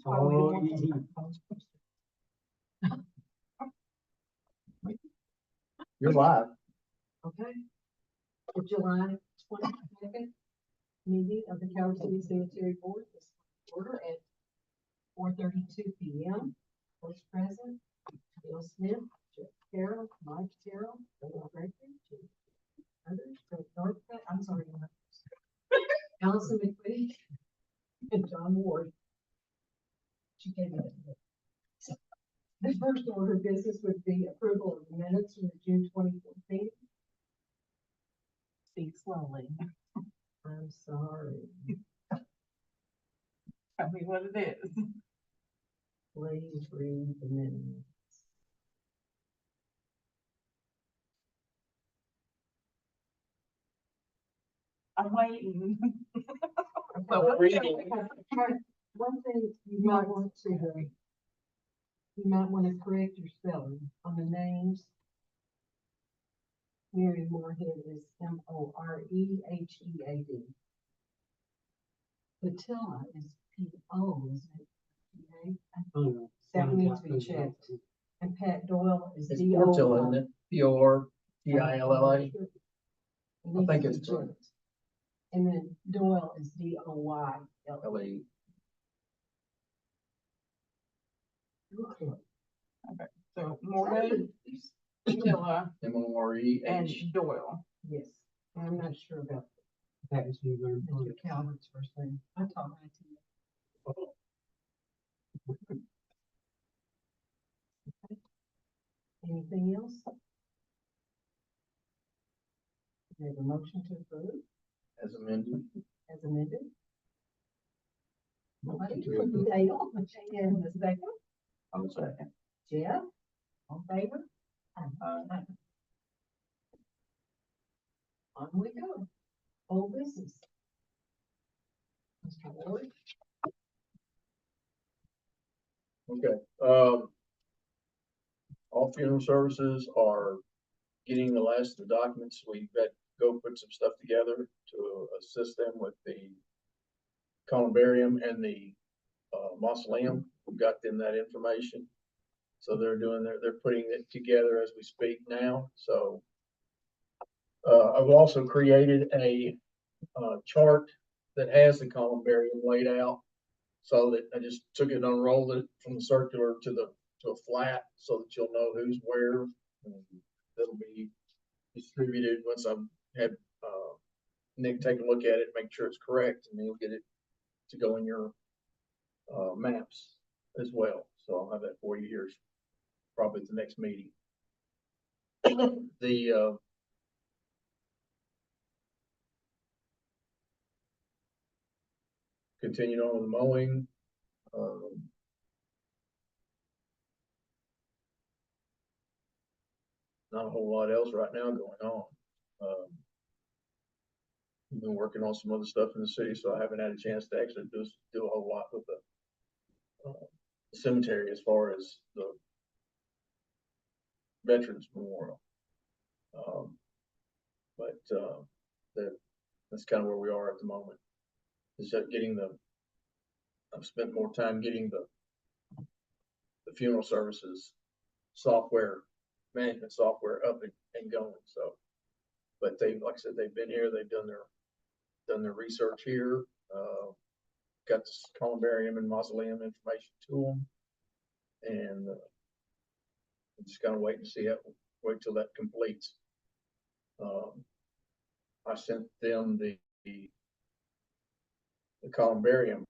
Oh, easy. You're live. Okay. The July 22nd meeting of the Calvert City Cemetery Board is order at 4:32 p.m. First present, Bill Smith, Jeff Carroll, Mike Carroll, Bill Gregory, others, Greg Northcutt, I'm sorry, Allison McQueen, and John Ward. She gave me that. The first order of business would be approval of the minutes from the June 2014. Speak slowly. I'm sorry. Tell me what it is. Please read the minutes. I'm waiting. One thing you might want to correct your spelling on the names. Mary Moorhead is Morehead. Patilla is P-O, isn't it? Oh, That needs to be checked. And Pat Doyle is It's D-O-Y. Portilla, isn't it? P-O-R-T-I-L-L-A. I think it's correct. And then Doyle is D-O-Y-L-E. L-A. So Moorhead, Patilla, M-O-R-E-H. and Doyle. Yes, and I'm not sure about That is Mr. Calvert's first name. I talked right to you. Anything else? We have a motion to approve As amended. as amended. Nobody? To approve. Dale, and the second, I'm second. Jeff, all in favor? Aye. On we go. Old business. Mr. Ward? Okay, all funeral services are getting the last of the documents. We've got to go put some stuff together to assist them with the columbarium and the mausoleum. We've got them that information. So they're putting it together as we speak now. So I've also created a chart that has the columbarium laid out. So that I just took it and unrolled it from the circular to a flat so that you'll know who's where. And it'll be distributed once I've had Nick take a look at it, make sure it's correct, and then you'll get it to go in your maps as well. So I'll have that for you here probably at the next meeting. The continuing on with the mowing. Not a whole lot else right now going on. We've been working on some other stuff in the city, so I haven't had a chance to actually do a whole lot with the cemetery as far as the Veterans Memorial. That's kind of where we are at the moment. Is that I've spent more time getting the funeral services software, management software up and going. So, but like I said, they've been here, they've done their research here, got this columbarium and mausoleum information to them. And I'm just kind of wait till that completes. I sent them the columbarium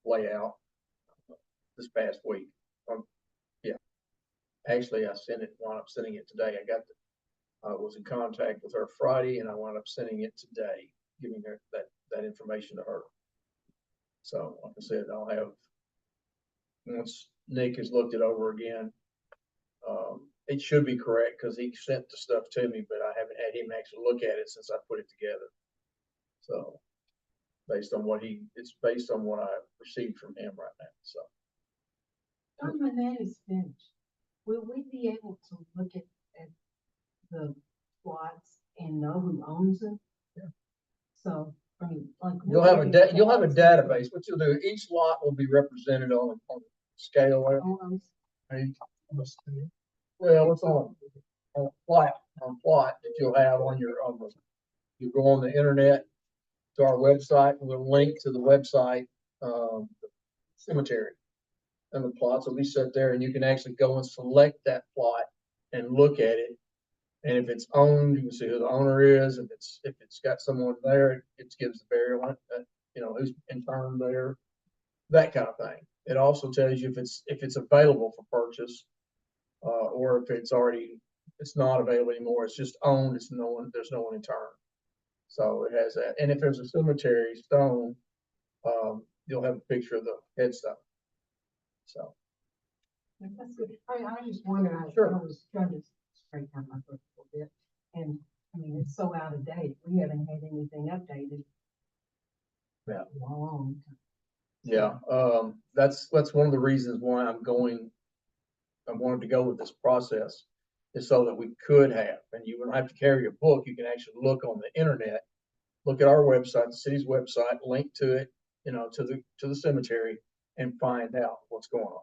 layout this past week. Actually, I wound up sending it today. I was in contact with her Friday, and I wound up sending it today, giving her that information to her. So, like I said, I'll have, once Nick has looked it over again, it should be correct because he sent the stuff to me, but I haven't had him actually look at it since I put it together. So, it's based on what I received from him right now. So, When that is finished, will we be able to look at the plots and know who owns them? Yeah. So I mean, like. You'll have you'll have a database. What you'll do, each lot will be represented on a scale there. Oh, Hey, well, it's on a plot that you'll have on you go on the internet to our website, and we'll link to the website, cemetery. And the plots will be set there, and you can actually go and select that plot and look at it. And if it's owned, you can see who the owner is. If it's got someone there, it gives the burial, who's interned there, that kind of thing. It also tells you if it's available for purchase, or if it's not available anymore. It's just owned. There's no one interned. So it has that. And if there's a cemetery stone, you'll have a picture of the headstone. So. that's good. I was just wondering, I Sure. was trying to straighten out my book a little bit. And I mean, it's so out of date. We haven't had anything updated. Yeah. in a long time. Yeah, that's one of the reasons why I wanted to go with this process, is so that we could have, and you wouldn't have to carry a book. You can actually look on the internet, look at our website, the city's website, link to it, to the cemetery, and find out what's going on.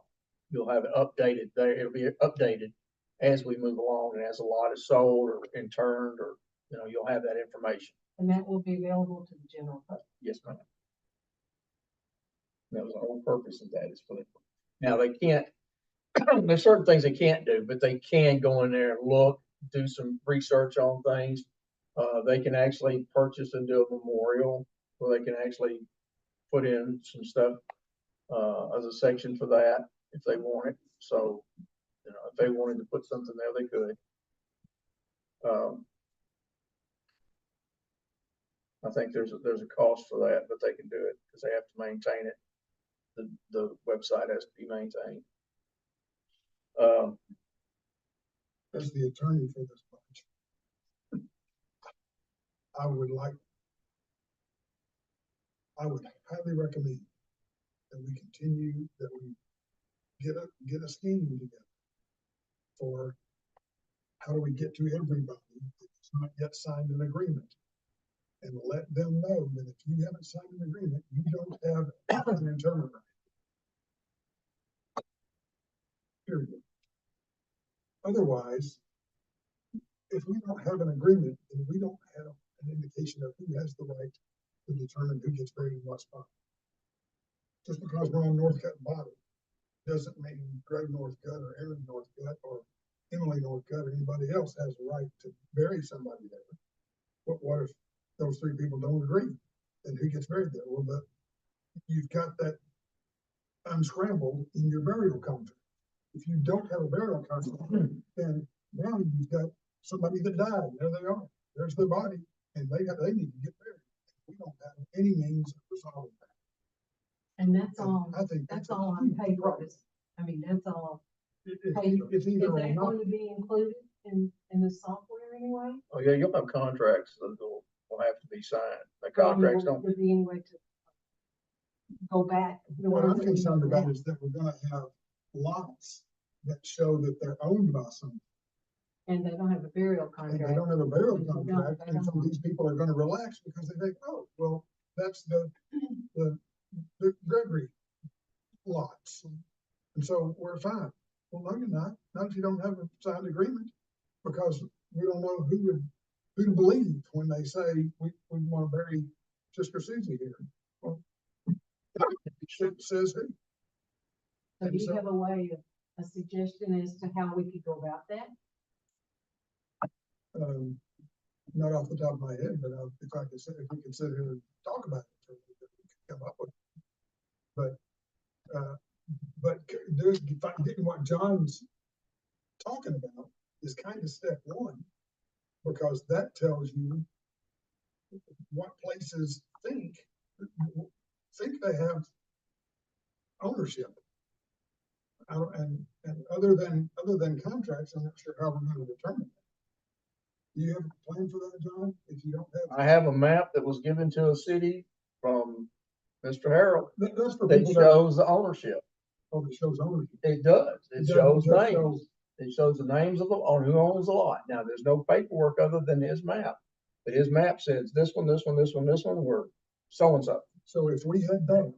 You'll have it updated there. It'll be updated as we move along, and as a lot is sold or interned, or, you'll have that information. And that will be available to the general public. Yes, ma'am. That was the whole purpose of that, is for them. Now, they can't, there's certain things they can't do, but they can go in there and look, do some research on things. They can actually purchase and do a memorial, where they can actually put in some stuff, as a section for that, if they want it. So, if they wanted to put something there, they could. I think there's a cost for that, but they can do it because they have to maintain it. The website has to be maintained. As the attorney for this bunch, I would highly recommend that we continue, that we get a scheme together for how do we get to everybody that's not yet signed an agreement, and let them know that if you haven't signed an agreement, you don't have an interpreter. Period. Otherwise, if we don't have an agreement, then we don't have an indication of who has the right to determine who gets buried in what spot. Just because we're on Northcutt bottom doesn't mean Greg Northcutt or Aaron Northcutt or Emily Northcutt or anybody else has the right to bury somebody there. What if those three people don't agree? Then who gets buried there? Well, you've got that unscrambled in your burial contract. If you don't have a burial contract, then now you've got somebody that died. There they are. There's their body, and they need to get buried. We don't have any means of resolving that. And that's all, I think that's all on paper. I mean, that's all. It's Is either or that not. going to be included in the software anyway? Oh, yeah, you'll have contracts that will have to be signed. The contracts Will don't. there be any way to go back? What I'm concerned about is that we're gonna have lots that show that they're owned by someone, And they don't have a burial and contract. they don't have a burial They don't, contract, they and so don't. these people are gonna relax because they think, oh, well, that's the Gregory lots. And so we're fine. Well, no, you're not if you don't have a signed agreement, because we don't know who to believe when they say we want to bury Sister Susie here. Well, it says who. So do you have a suggestion as to how we could go about that? Not off the top of my head, but if we could sit here and talk about it, we could come up with it. But getting what John's talking about is kind of step one, because that tells you what places think they have ownership. And other than contracts, I'm not sure how we're going to determine that. Do you have a plan for that, John? If you don't have, I have a map that was given to a city from Mr. Harold that's for that people that shows the ownership. shows ownership. It does. It doesn't shows just names. show- It shows the names of on who owns the lot. Now, there's no paperwork other than his map. But his map says this one, this one, this one, this one, where so-and-so. So if we had that,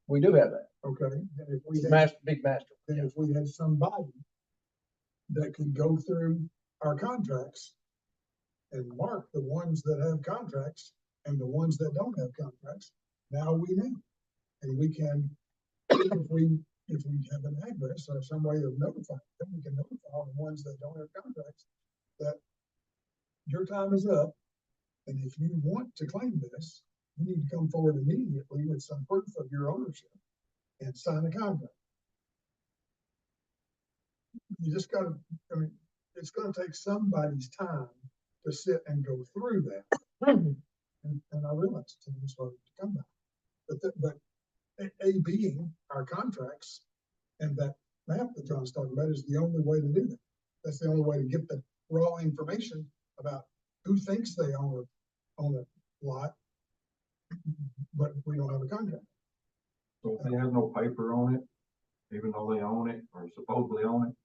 We do have that. okay, and if we had, Master, big master. then if we had somebody that could go through our contracts and mark the ones that have contracts and the ones that don't have contracts, now we know. And we can, if we have an address or some way of notifying them, we can notify the ones that don't have contracts that your time is up. And if you want to claim this, you need to come forward immediately with some proof of your ownership and sign a contract. You just gotta, I mean, it's gonna take somebody's time to sit and go through that. And I realize it's hard to come back. But A being our contracts and that map that John's talking about is the only way to do that. That's the only way to get the raw information about who thinks they own a lot, but we don't have a contract. So if they have no paper on it, even though they own it or supposedly own it,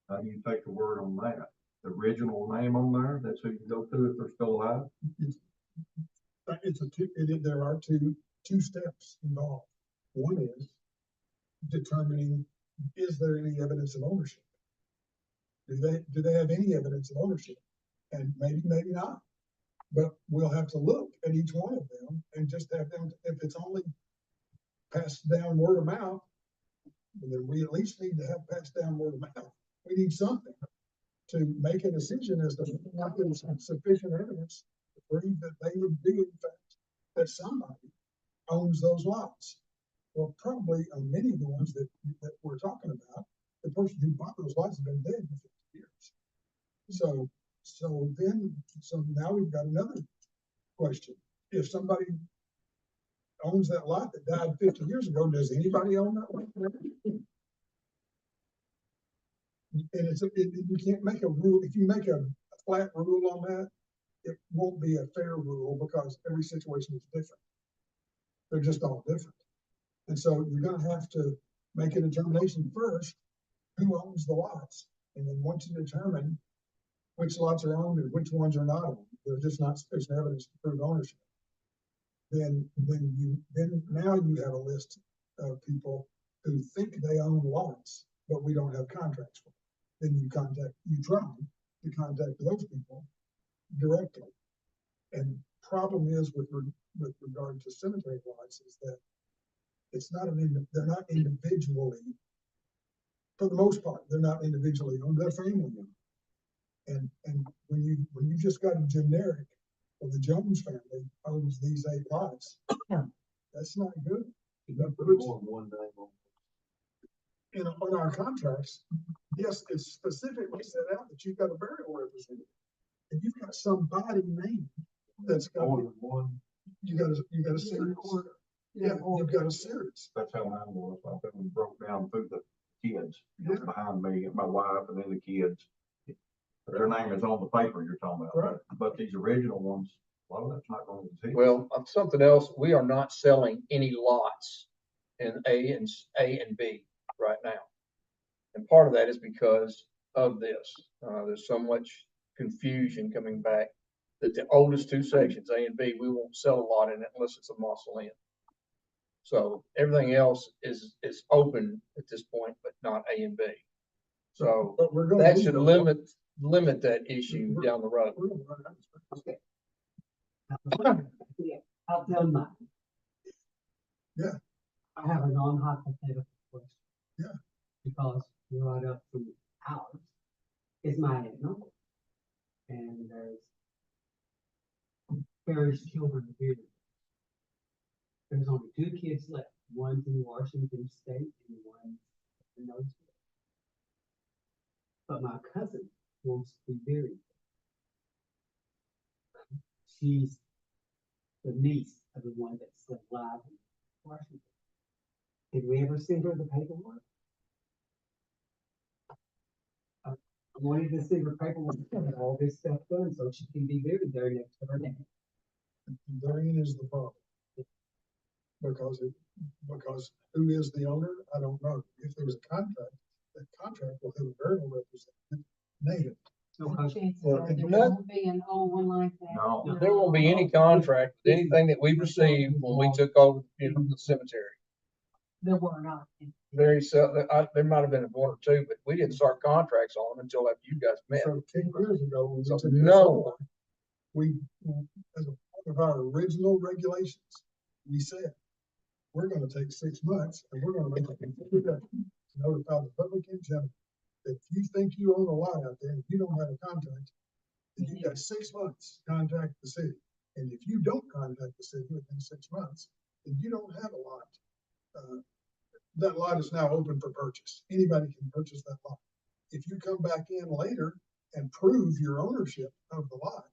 how do you take the word on that? The original name on there, that's who you go to if they're still alive? There are two steps involved. One is determining, is there any evidence of ownership? Do they have any evidence of ownership? And maybe not. But we'll have to look at each one of them and just have them, if it's only passed down word of mouth, then we at least need to have passed down word of mouth. We need something to make a decision as to whether there's sufficient evidence to prove that they would do, in fact, that somebody owns those lots. Well, probably on many of the ones that we're talking about, the person who bought those lots has been dead for 50 years. So now we've got another question. If somebody owns that lot that died 50 years ago, does anybody own that lot? And you can't make a rule. If you make a flat rule on that, it won't be a fair rule because every situation is different. They're just all different. And so you're gonna have to make a determination first, who owns the lots? And then once you determine which lots are owned and which ones are not owned, there's just not sufficient evidence to prove ownership. Then now you have a list of people who think they own lots, but we don't have contracts for them. Then you try to contact those people directly. And problem is with regard to cemetery lots is that it's not they're not individually, for the most part, they're not individually owned, they're family owned. And when you just got a generic, well, the Jones family owns these 8 lots, that's not good. On our contracts, yes, it's specifically set out that you've got a burial representative. And you've got somebody named that's got One. you got a series. Yeah, you've got a series. That's how mine was. I think we broke down through the kids, you know, behind me, my wife, and then the kids. Their name is on the paper you're talking about. Right. But these original ones, a lot of that's not going to exist. Well, something else, we are not selling any lots in A and B right now. And part of that is because of this. There's so much confusion coming back that the oldest 2 sections, A and B, we won't sell a lot in it unless it's a mausoleum. So everything else is open at this point, but not A and B. So But we're gonna that lose should those. limit that issue down the road. We're gonna run out of space. Yeah, I'll tell mine. Yeah. I have a non-hypothetical question. Yeah. Because right up from ours is my aunt and uncle. And there's children here. There's only 2 kids left. One's in Washington State and one's in Knoxville. But my cousin wants to be buried. She's the niece of the one that's still alive in Washington. Did we ever send her the paperwork? I wanted to send her paperwork and all this stuff done so she can be buried there next to her dad. Therein is the problem. Because who is the owner? I don't know. If there was a contract, that contract will have a burial representative named. So chances Well, are there not- won't be an old one like that. No. There won't be any contract, with anything that we received when we took over the cemetery. There were not. Very there might have been one or two, but we didn't start contracts on them until after you guys met. So 10 years ago, when we So took this no. over, we, as a part of our original regulations, we said, we're gonna take 6 months and we're gonna make a considered effort to notify the public in general that if you think you own a lot out there and you don't have a contract, then you got 6 months to contact the city. And if you don't contact the city within 6 months, then you don't have a lot. That lot is now open for purchase. Anybody can purchase that lot. If you come back in later and prove your ownership of the lot,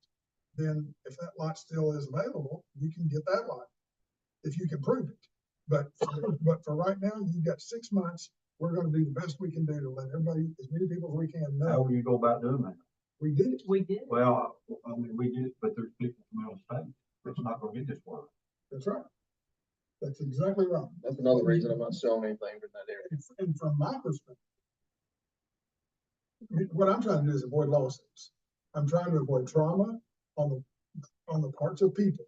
then if that lot still is available, you can get that lot. If you can prove it. But for right now, you've got 6 months. We're gonna do the best we can do to let everybody, as many people as we can How know. will you go about doing that? We did it. We did. Well, I mean, we did, but there's people from out of state that's not gonna get this work. That's right. That's exactly right. That's another reason I'm not selling anything in that area. And from my perspective, what I'm trying to do is avoid lawsuits. I'm trying to avoid trauma on the parts of people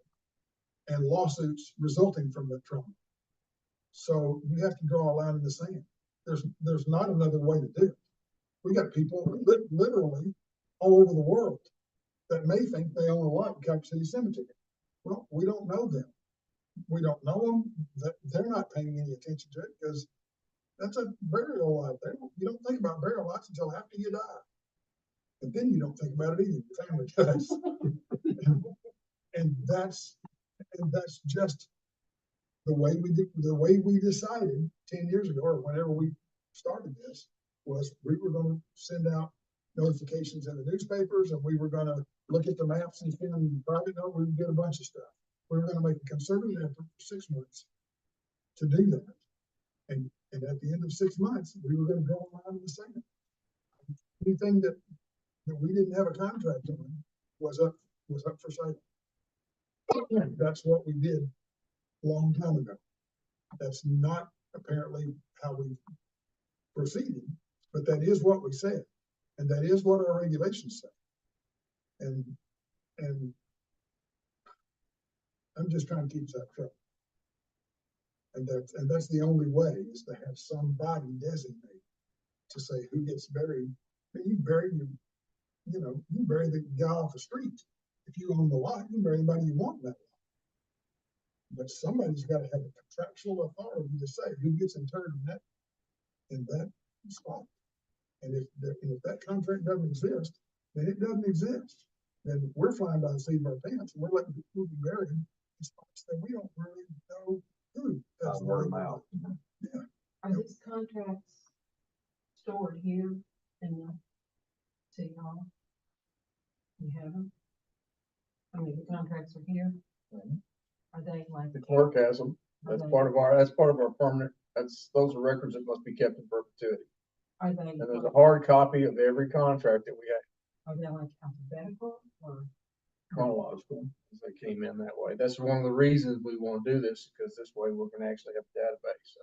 and lawsuits resulting from that trauma. So you have to draw a line in the sand. There's not another way to do it. We got people literally all over the world that may think they own a lot in Calvert City Cemetery. Well, we don't know them. We don't know them, that they're not paying any attention to it because that's a burial lot there. You don't think about burial lots until after you die. And then you don't think about it either, your family does. And that's just the way we decided 10 years ago, or whenever we started this, was we were gonna send out notifications in the newspapers and we were gonna look at the maps and send private note, we did a bunch of stuff. We were gonna make a concerted effort for 6 months to do that. And at the end of 6 months, we were gonna draw a line in the sand. Anything that we didn't have a contract on was up for sale. That's what we did a long time ago. That's not apparently how we proceeded, but that is what we said. And that is what our regulations say. And I'm just trying to keep us out of trouble. And that's the only way, is to have somebody designated to say who gets buried. I mean, you bury the guy off the street. If you own the lot, you can bury anybody you want in that lot. But somebody's gotta have a contractual authority to say who gets interred in that spot. And if that contract doesn't exist, then it doesn't exist. Then we're flying by the seat of our pants and we're letting people be buried in spots that we don't really know who. That's the Word of way we mouth. do it. Yeah. Are these contracts stored here in the city hall? You have them? I mean, the contracts are here? Are they like? The clerk has them. That's part of our permanent, those are records that must be kept in perpetuity. Are they? And there's a hard copy of every contract that we had, Are they like alphabetical or? chronological, as they came in that way. That's one of the reasons we want to do this, because this way we're gonna actually have a database.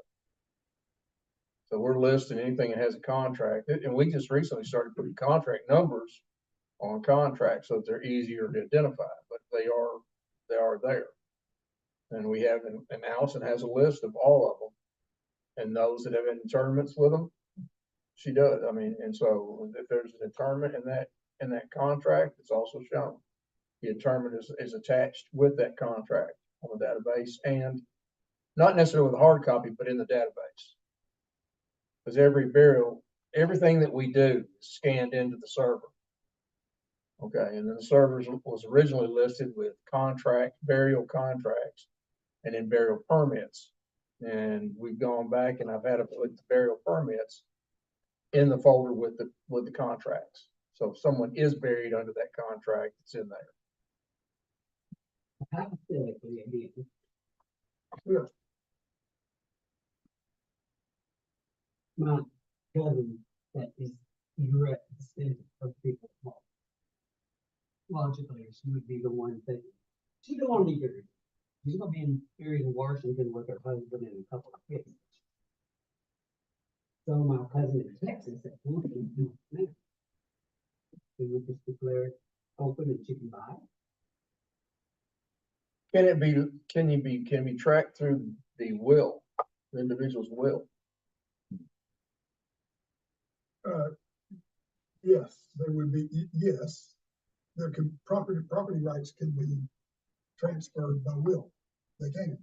So we're listing anything that has a contract, and we just recently started putting contract numbers on contracts so that they're easier to identify, but they are there. And we have, and Allison has a list of all of them. And those that have interments with them, she does. I mean, and so if there's an interment in that contract, it's also shown. The interment is attached with that contract on the database, and not necessarily with a hard copy, but in the database. Because every burial, everything that we do is scanned into the server. Okay, and then the server was originally listed with burial contracts, and then burial permits. And we've gone back and I've had to put the burial permits in the folder with the contracts. So if someone is buried under that contract, it's in there. Hypothetically, again. Yeah. My cousin that is direct descendant of people. Logically, she would be the one that, she don't want to be buried. She's gonna be buried in Washington with her husband and a couple of kids. So my cousin in Texas said, "Well, you do that." we would just declare it open and you can buy it. Can be tracked through the will, the individual's will? Yes, there would be, yes, there can, property rights can be transferred by will, they can.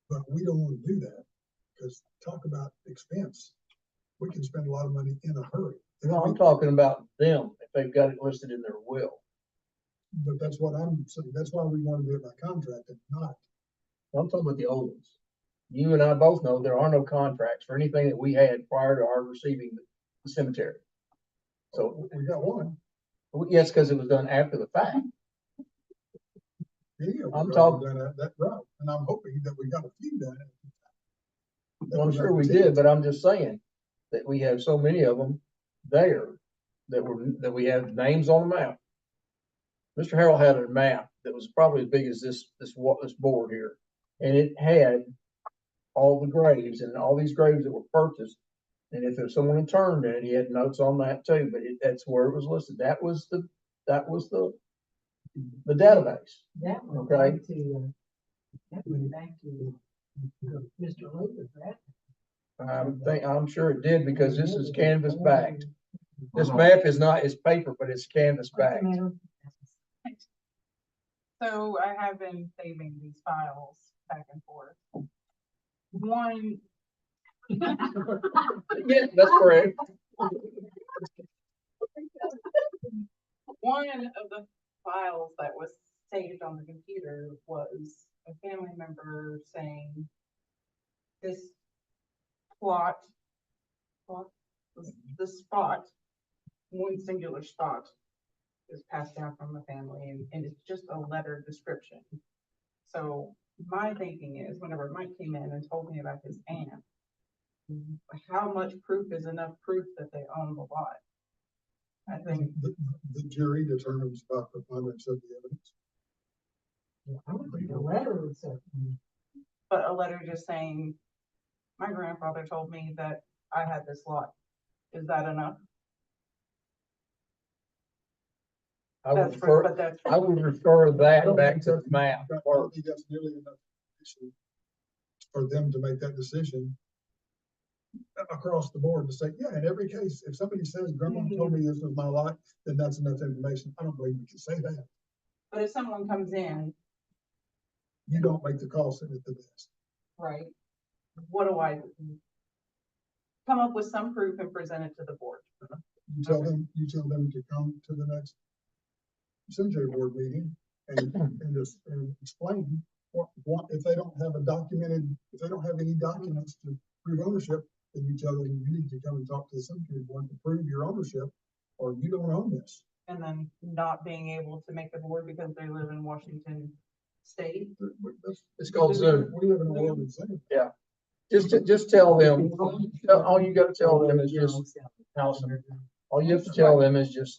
But we don't want to do that, because talk about expense, we can spend a lot of money in a hurry. No, I'm talking about them, if they've got it listed in their will. But that's what I'm saying, that's why we want to do it by contract and not. I'm talking about the old ones. You and I both know there are no contracts for anything that we had prior to our receiving the cemetery. So, We got one. yes, because it was done after the fact. Yeah, I'm we're talking- going down that route, and I'm hoping that we got a few done. Well, I'm sure we did, but I'm just saying that we have so many of them there that we have names on the map. Mr. Harrell had a map that was probably as big as this board here. And it had all the graves and all these graves that were purchased. And if there's someone interned in it, he had notes on that too, but that's where it was listed. That was the database. That went Okay. back to, that went back to Mr. Luther, right? I'm sure it did because this is canvas backed. This map is not, it's paper, but it's canvas backed. So I have been saving these files back and forth. One, Yeah, that's correct. one of the files that was saved on the computer was a family member saying this the spot, one singular spot is passed down from the family and it's just a letter description. So my thinking is whenever Mike came in and told me about his aunt, how much proof is enough proof that they own the lot? I think, The jury determines by preponderance of the evidence. I would think a letter would say. but a letter just saying, my grandfather told me that I had this lot. Is that enough? I would That's for, refer, but that's. I would refer I that don't back think to the that's- map. I don't think that's nearly enough information for them to make that decision across the board to say, yeah, in every case, if somebody says grandma told me this was my lot, then that's enough information. I don't believe we can say that. But if someone comes in, You don't make the call, send it to this. right, what do I come up with some proof and present it to the board? You tell them to come to the next cemetery board meeting and just explain what, if they don't have if they don't have any documents to prove ownership, then you tell them you need to come and talk to the cemetery board to prove your ownership, or you don't own this. And then not being able to make the board because they live in Washington State. It's called Zoom. We live in a world of Zoom. Just tell them, all you gotta tell them is just, Allison, all you have to tell them is just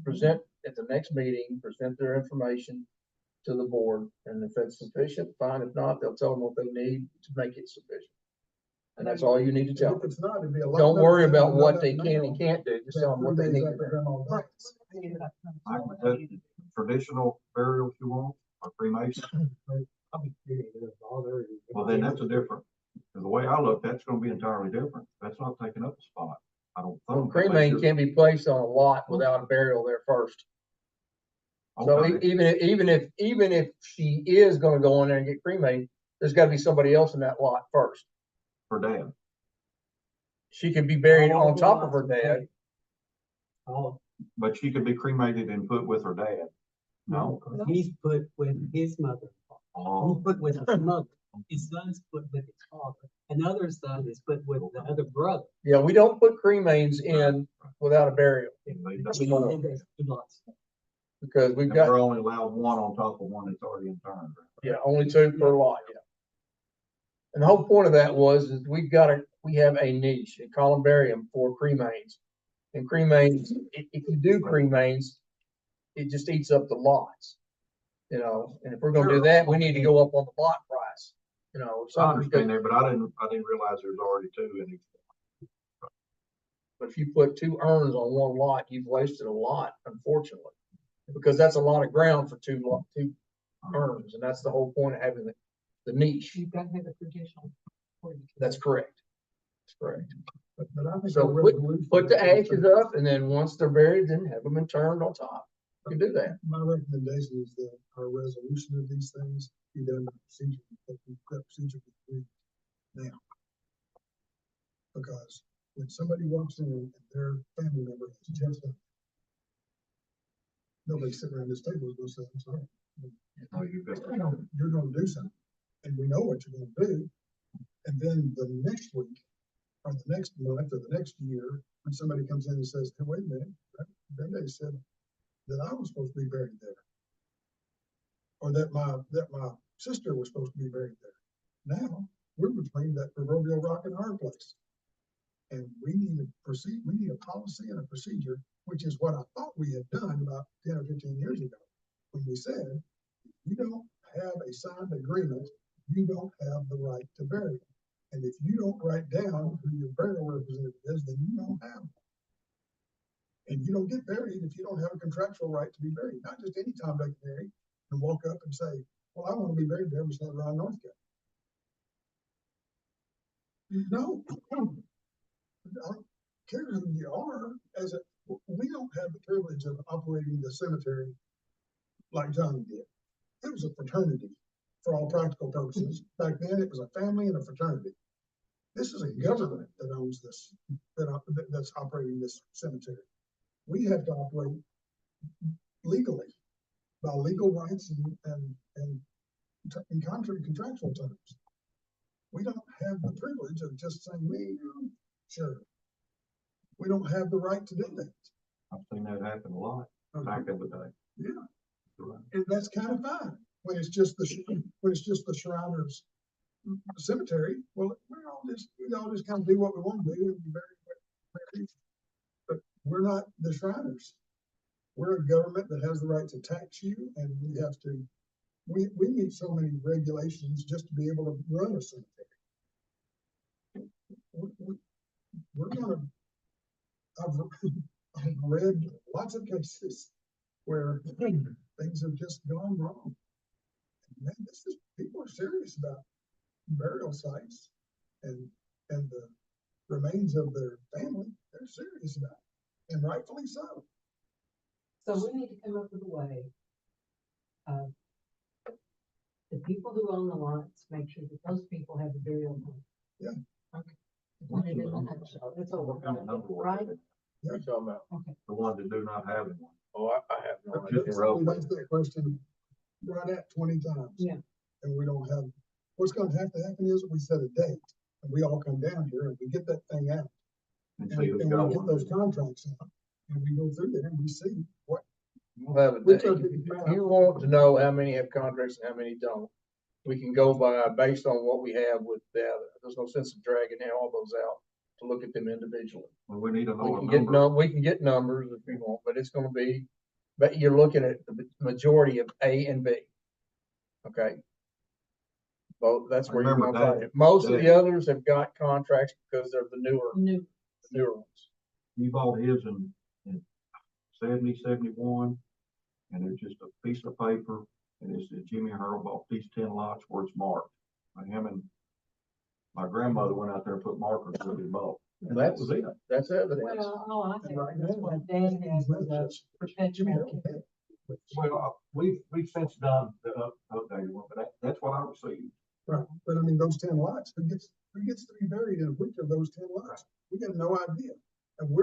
present at the next meeting, present their information to the board, and if that's sufficient, fine. If not, they'll tell them what they need to make it sufficient. And that's all you need to tell If them. it's not, it'd be a lot. Don't better worry for them about to know what that they can now and can't do, just than tell them what they 3 days need. after grandma dies. The traditional burials you want or cremation, well, then that's a different, because the way I look, that's gonna be entirely different. That's not taking up a spot. I don't Well, think. cremain can't be placed on a lot without a burial there first. So Okay. even if she is gonna go in there and get cremated, there's gotta be somebody else in that lot first. For dad. She could be buried on top of her dad. Oh, But she could be cremated and put with her dad. No. he's put with his mother. Oh, He's put with his mother. His son's put with his father. Another son is put with the other brother. Yeah, we don't put cremains in without a burial they don't. And there's two lots. because we've And got, we're only allowed one on top of one that's already interned. yeah, only 2 per lot, yeah. And the whole point of that is we have a niche, a columbarium for cremains. And cremains, if you do cremains, it just eats up the lots. You know, and if we're gonna do Sure. that, we need to go up on the lot price, you know, I something. understand that, but I didn't realize there's already two in each. But if you put two urns on one lot, you've wasted a lot, unfortunately. Because that's a lot of ground for two urns, and that's the whole point of having the niche. You've got to have a traditional. That's correct. That's correct. But I think. So our put, resolution- put the ashes up, and then once they're buried, then have them interned on top. You can do that. My recommendation is that our resolution of these things be done by procedure, that procedure be agreed now. Because when somebody walks in and their family member has just done, nobody sitting around this table is gonna say, I'm sorry. Oh, you bet. You're gonna do something, and we know what you're gonna do. And then the next week, or the next month, or the next year, when somebody comes in and says, hey, wait a minute, they said that I was supposed to be buried there. Or that my sister was supposed to be buried there. Now, we're between that proverbial rock and hard place. And we need to proceed, we need a policy and a procedure, which is what I thought we had done about 10 or 15 years ago. When we said, you don't have a signed agreement, you don't have the right to bury them. And if you don't write down who your burial representative is, then you don't have one. And you don't get buried if you don't have a contractual right to be buried. Not just any Tom, Dick, and Harry and walk up and say, well, I want to be buried there beside Ron Northcutt. No. I don't care who you are, we don't have the privilege of operating the cemetery like Johnny did. It was a fraternity for all practical purposes. Back then, it was a family and a fraternity. This is a government that owns this, that's operating this cemetery. We have to operate legally, by legal rights and contractual terms. We don't have the privilege of just saying, sure. We don't have the right to do that. I've seen that happen a lot back in the day. Yeah, Right. and that's kind of fine when it's just the Shriners Cemetery. Well, we all just kind of do what we want to do and be very, but we're not the Shriners. We're a government that has the right to tax you, and we need so many regulations just to be able to run a cemetery. We're gonna, I've read lots of cases where things have just gone wrong. Man, people are serious about burial sites and the remains of their family. They're serious about it, and rightfully so. So we need to come up with a way of the people who own the lots, make sure that those people have a burial home. Yeah. Okay. Put it in a nutshell. That's all we're gonna do, right? What are you talking about? The ones that do not have one. Oh, I have no idea. Just roll. We've asked that question right at 20 times. Yeah. And we don't have, what's gonna have to happen is we set a date, and we all come down here and we get that thing out. And And see we who's got get one. those contracts out, and we go through there and we see what, We'll have a We day. took it If you want to know how many have contracts and how many don't, we can go by based on what we have with the other. There's no sense of dragging all those out to look at them individually. Well, we need to We know a can get number. we can get numbers if you want, but it's gonna be, but you're looking at the majority of A and B. Okay? Both, that's where you're Remember gonna find that- it. Most of the that- others have got contracts because they're the New. newer ones. He bought his in 70, 71, and it's just a piece of paper, and it's Jimmy Earl bought these 10 lots where it's marked. And him and my grandmother went out there and put markers where they bought. And that was it. That's evidence. Well, all I think Right is now, what Dan has is a perpetual. Well, we've since done the updated one, but that's what I received. right, but I mean, those 10 lots, who gets to be buried in which of those 10 lots? We got no idea, and we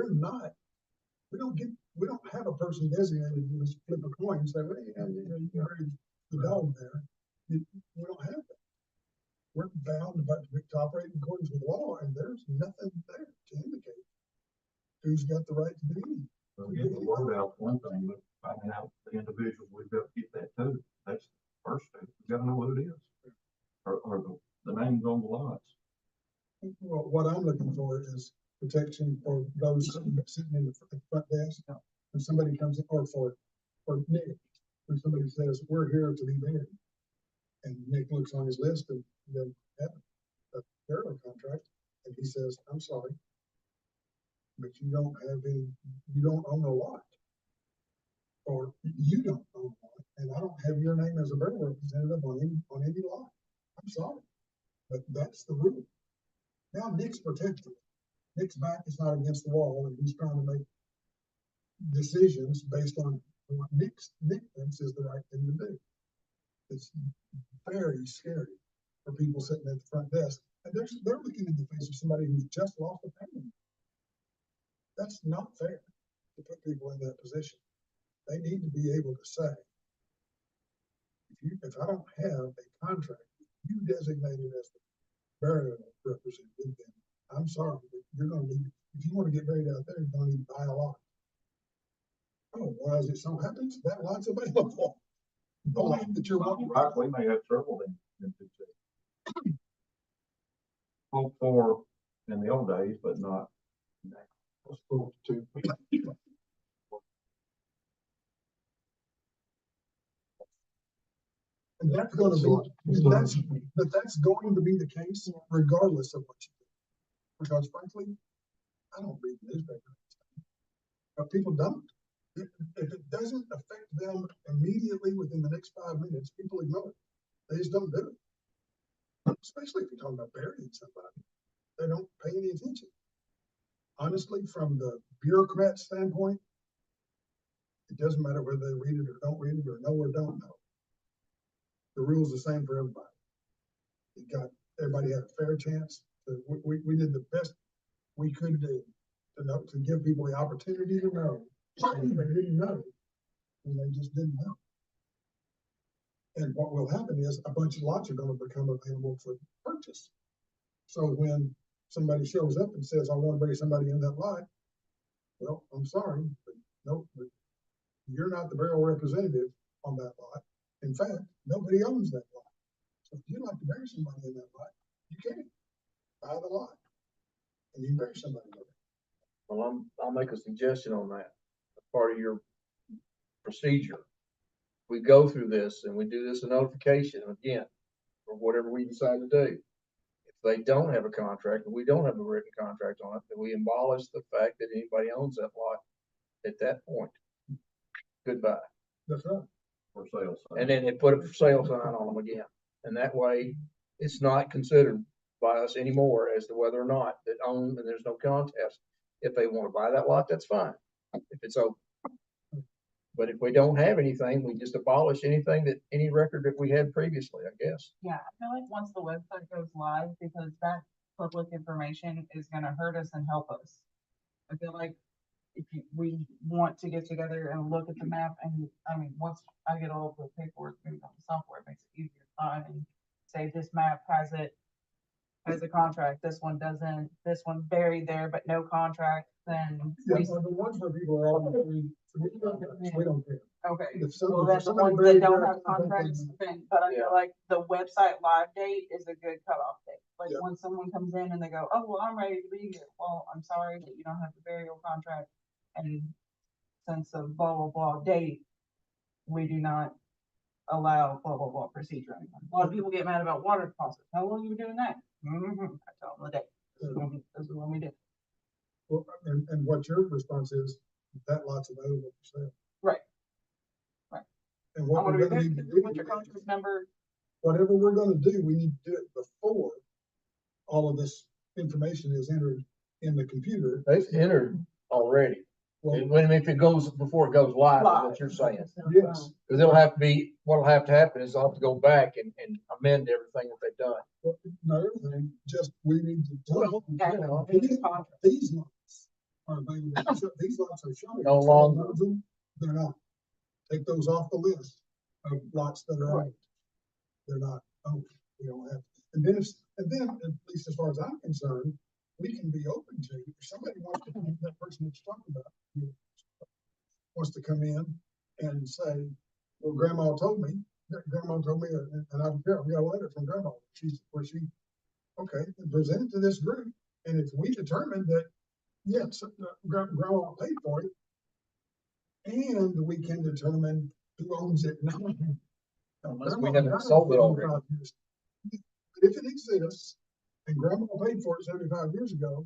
don't have a person designated to just flip a coin and say, well, you buried the dog there. We don't have that. We're bound to operate in accordance with law, and there's nothing there to indicate who's got the right to do anything. So getting the word out, one thing, but finding out the individuals, we've got to get that too. That's the first step. We've got to know who it is. Or the names on the lots. Well, what I'm looking for is protection for those sitting in the front desk. When somebody comes in, or for Nick, when somebody says, we're here to be buried. And Nick looks on his list and then have a burial contract, and he says, I'm sorry. but you don't have any, you don't own a lot. Or you don't own a lot, and I don't have your name as a burial representative on any lot. I'm sorry, but that's the rule. Now Nick's protected. Nick's back is not against the wall, and he's trying to make decisions based on what Nick thinks is the right thing to do. It's very scary for people sitting at the front desk, and they're looking in the face of somebody who's just lost a family. That's not fair to put people in that position. They need to be able to say, if I don't have a contract, you designated as the burial representative, then I'm sorry, but you're gonna need, if you wanna get buried out there, you're gonna need to buy a lot. Oh, well, as it so happens, that lot's available. The lot that you're wanting. Right, we may have trouble in 2 Hope for in the old days, but not now. Let's go to. And that's gonna be, but that's going to be the case regardless of what you do. Because frankly, I don't read the newspaper. But people don't. If it doesn't affect them immediately within the next 5 minutes, people ignore it. They just don't do it. Especially if you're talking about burying somebody. They don't pay any attention. Honestly, from the bureaucrat standpoint, it doesn't matter whether they read it or don't read it or know or don't know. The rule's the same for everybody. Everybody had a fair chance. We did the best we could do to give people the opportunity to know. And they didn't know, and they just didn't know. And what will happen is a bunch of lots are going to become available for purchase. So when somebody shows up and says, I want to bury somebody in that lot, well, I'm sorry, but no, but you're not the burial representative on that lot. In fact, nobody owns that lot. So if you'd like to bury somebody in that lot, you can buy the lot and you can bury somebody there. Well, I'll make a suggestion on that. Part of your procedure. We go through this and we do this a notification again, or whatever we decide to do. If they don't have a contract and we don't have a written contract on it, then we abolish the fact that anybody owns that lot at that point. Goodbye. That's right. For sale sign. And then they put a for sale sign on them again. And that way it's not considered by us anymore as to whether or not that own, and there's no contest. If they want to buy that lot, that's fine. If it's open. But if we don't have anything, we just abolish any record that we had previously, I guess. Yeah, I feel like once the website goes live, because that public information is gonna hurt us and help us. I feel like if we want to get together and look at the map, and I mean, once I get all the paperwork moved on the software, it makes it easier to find and say this map has a contract, this one doesn't, this one's buried there, but no contract, then Yeah, we, well, the ones where people are all, we don't care. okay. If some- Well, if then the somebody ones that buried don't there, have contracts, then, but I Yeah. feel like the website live date is a good cutoff date. Like Yeah. when someone comes in and they go, oh, well, I'm ready to be here. Well, I'm sorry that you don't have the burial contract. And since of blah, blah, blah date, we do not allow blah, blah, blah procedure anymore. A lot of people get mad about water deposits. How long you been doing that? I tell them the date. This is when we did. Well, and what your response is, that lot's available for sale. Right. And I what want we're to gonna be need there, to do, put your contract number. whatever we're gonna do, we need to do it before all of this information is entered in the computer. They've entered already. Well, When, if it goes, before it goes live, is what you're saying. yes, Cause it'll have to be, what'll have to happen is I'll have to go back and amend everything that they've done. well, not everything, just we need to. Well, Okay. These lots are available, these lots are showing. No longer. Some of them, they're not. Take those off the list of lots that are owned. They're not owned, we don't have, and then, at least as far as I'm concerned, we can be open to, if somebody wants to, that person that you're talking about, wants to come in and say, well, grandma told me, and I don't care, we got a letter from grandma, okay, present it to this group, and if we determine that, yes, grandma paid for it, and we can determine who owns it now. Unless we Grandma haven't died sold it 75 already. years. But if it exists, and grandma paid for it 75 years ago,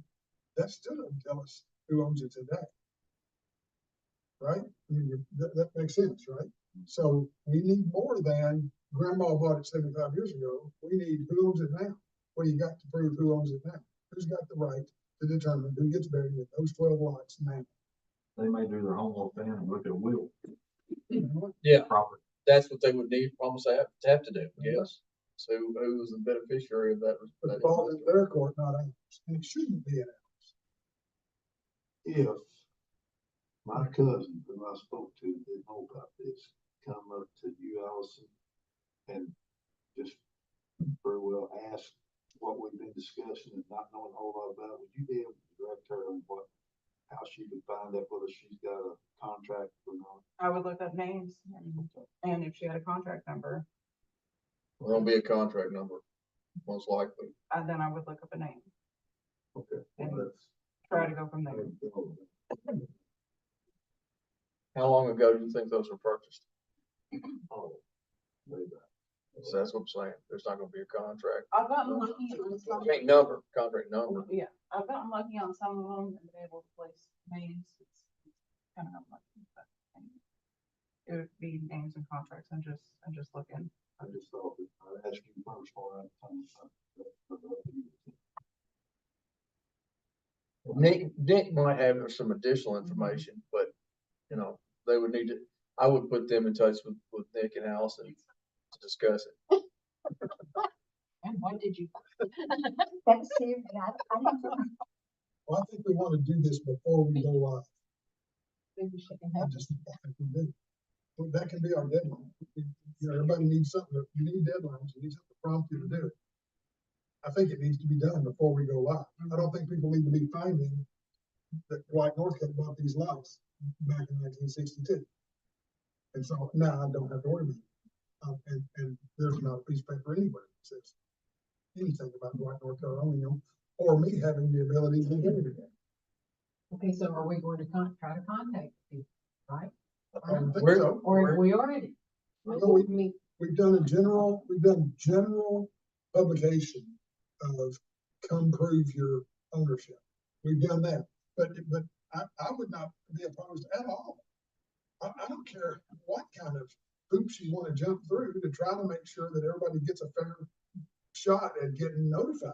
that still doesn't tell us who owns it today. Right? I mean, that makes sense, right? So we need more than grandma bought it 75 years ago. We need who owns it now. What do you got to prove who owns it now? Who's got the right to determine who gets buried in those 12 lots now? They may do their homework then and look at a will. Yeah. Property. That's what they would need, almost have to do, yes. So who's the beneficiary of that? But the ball is their court, not ours, and it shouldn't be in If my cousin, who I spoke to, didn't know about this, come up to you, Allison, and just very well ask what we've been discussing and not knowing a whole lot about, would you be able to direct her on what, how she could find out whether she's got a contract or not? I would look up names and if she had a contract number, There'll be a contract number, most likely. then I would look up a name, Okay. And Well, that's. try to go from there. How long ago do you think those were purchased? Oh, way back. So that's what I'm saying. There's not gonna be a contract. I've gotten lucky on some, Ain't number, contract number. yeah, I've gotten lucky on some of them and been able to place names. It's kind of unlucky, but it would be names and contracts and just looking. I just thought that I'd ask you first for Nick might have some additional information, but, you know, they would need to, I would put them in touch with Nick and Allison to discuss it. And what did you? Well, I think we want to do this before we go live. I just think we do. Well, that can be our deadline. You know, everybody needs something, you need deadlines, you need something to prompt you to do it. I think it needs to be done before we go live. I don't think people need to be finding that White Northcote bought these lots back in 1962. And so now I don't have to worry about it. And there's not a piece of paper anywhere that says anything about White Northcote owning them, or me having the ability to do it. Okay, so are we going to try to contact people, right? I don't think We're- so. Or have we already? Well, we've done general publication of come prove your ownership. We've done that, but I would not be opposed at all. I don't care what kind of hoops you want to jump through to try to make sure that everybody gets a fair shot at getting notified.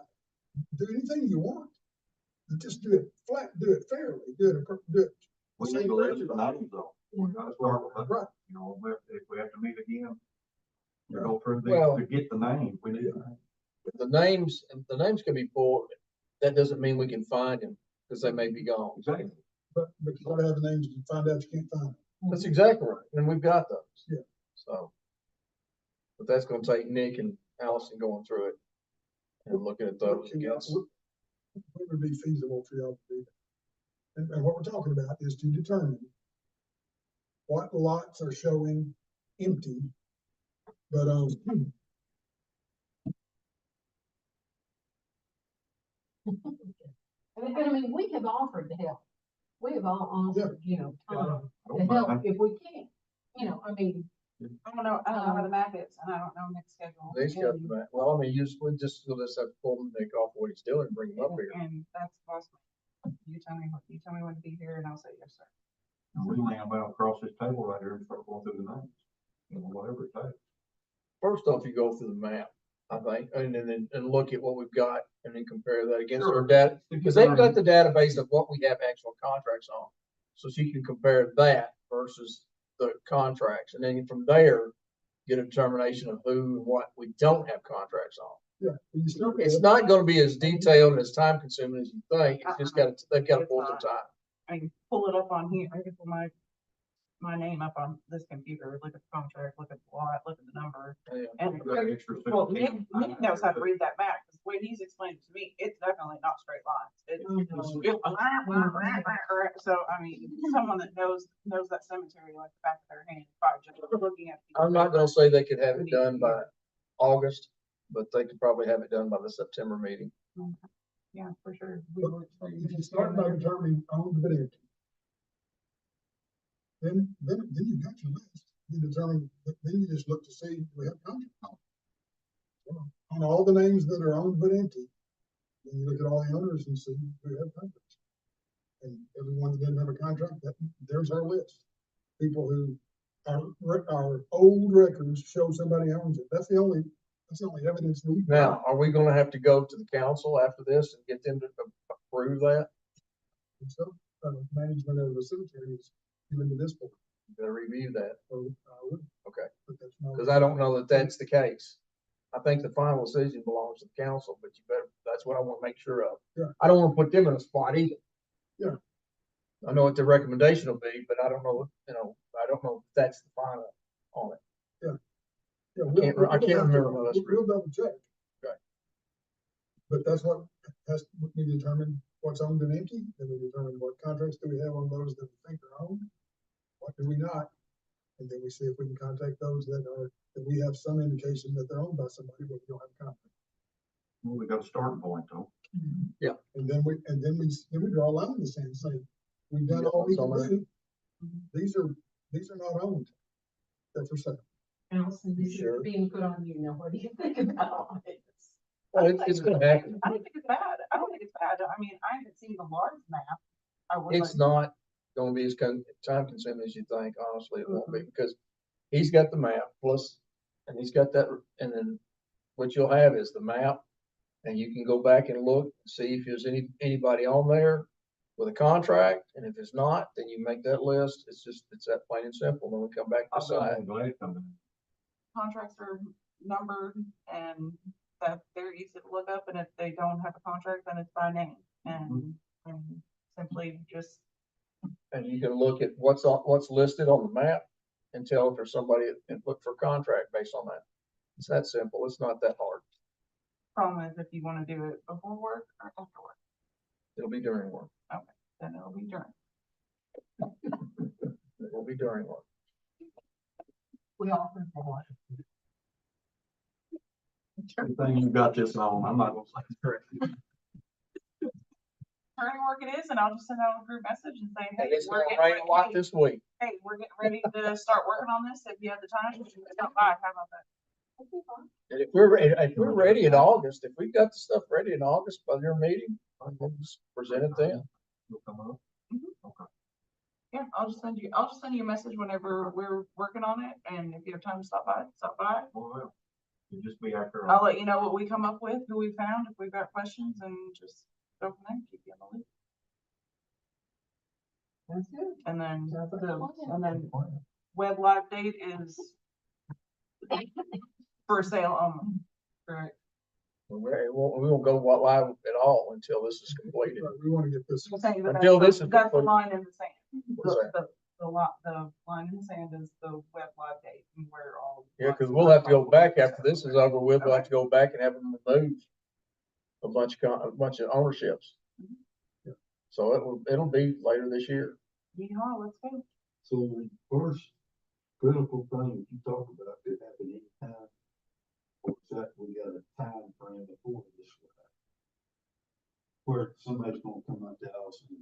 Do anything you want. Just do it flat, do it fairly, do it. We need to list the names though. We gotta start with that. Right. You know, if we have to meet again, to go through Well- to get the names, we need the names. The names can be pulled. That doesn't mean we can find them, because they may be gone. Exactly. But you gotta have the names to find out you can't find them. That's exactly right, and we've got those. Yeah. So. But that's gonna take Nick and Allison going through it and looking at those against. What would be feasible for y'all to do that? And what we're talking about is to determine what lots are showing empty, but, And I mean, we have offered to help. We have all offered, you know, time Don't to help mind. if we can. You know, I mean, I don't know how the map is and I don't know Nick's schedule. Nick's got the back. Well, I mean, we'll just have to pull Nick off what he's doing and bring him up here. And that's possible. You tell me when to be here and I'll say yes, sir. And we may about across this table right here and start going through the names, you know, whatever it takes. First off, you go through the map, I think, and then look at what we've got and then compare that against our data. Because they've got the database of what we have actual contracts on. So you can compare that versus the contracts. And then from there, get a determination of who and what we don't have contracts on. yeah. you still- It's not gonna be as detailed and as time consuming as you think. It's just they've got to pull some time. I can pull it up on here. I can pull my name up on this computer, look at the contract, look at the lot, look at the number. Yeah. And, We've got extra well, 17. Nick knows how to read that map, because the way he's explained it to me, it's definitely not straight lines. So, I mean, someone that knows that cemetery like the back of their hand, by just looking at. I'm not gonna say they could have it done by August, but they could probably have it done by the September meeting. Yeah, for sure. If you start by determining owned but empty, then you got your list. You determine, then you just look to see, do we have contracts? On all the names that are owned but empty, then you look at all the owners and see, do we have contracts? And everyone that didn't have a contract, there's our list. People who, our old records show somebody owns it. That's the only evidence we. Now, are we gonna have to go to the council after this and get them to approve that? So, management of the cemetery is given to this board. Better review that, So, okay, but that's not. because I don't know that that's the case. I think the final decision belongs to the council, but you better, that's what I want to make sure of. Yeah. I don't want to put them in a spot either. Yeah. I know what the recommendation will be, but I don't know, I don't know if that's the final on it. Yeah, I can't have to- remember how that's We'll double check. Okay. But that's what has, we determine what's owned and empty, then we determine what contracts do we have on those that we think are owned, what do we not? And then we see if we can contact those that we have some indication that they're owned by somebody, but we don't have a contract. Well, we got a starting point though. And then we draw a line in the sand, and say, we've done all we can do. These are not owned. They're for sale. Allison, this is Sure. being put on you now. What do you think about all this? Well, it's gonna happen. I don't think it's bad. I don't think it's bad. I mean, I haven't seen the large map. I would It's like, not gonna be as time consuming as you think, honestly, it won't be, because he's got the map plus, and he's got that, and then what you'll have is the map, and you can go back and look, and see if there's anybody on there with a contract, and if there's not, then you make that list, it's that plain and simple, then we come back to I'm decide. glad something. contracts are numbered and that they're easy to look up, and if they don't have a contract, then it's by name and simply just, And you can look at what's listed on the map, and tell if there's somebody, and look for a contract based on that. It's that simple, it's not that hard, problem is if you wanna do it before work or after work, it'll be during work, then it'll be during. it will be during work. We offer for what? Everything you got this on, I'm not gonna say it's correct. During work it is, and I'll just send out a group message and say, And hey, it's we're gonna getting rain a lot ready, this week. hey, we're getting ready to start working on this. If you have the time, stop by. How about that? And if we're ready in August, if we've got the stuff ready in August by your meeting, we'll just present it then. You'll come up. Yeah, I'll just send you a message whenever we're working on it, and if you have time to stop by, stop by. Well, you just be after. I'll let you know what we come up with, who we found, if we've got questions, and just go from there, keep you in the loop. That's good. And then, Sounds like a plan. and then web live date is for sale only, correct? We won't go live at all until this is completed. We want to get this. I'm saying that Until that's this is that's the completed. line in the sand. What's that? The line in the sand is the web live date and where all. Yeah, because we'll have to go back after this is over with. We'll have to go back and have them remove a bunch of ownerships. Mm-hmm. So it'll be later this year. Yeehaw, let's go. So the first critical thing that you talk about could happen anytime. Except we got a time frame before this will happen. Where somebody's gonna come up to us and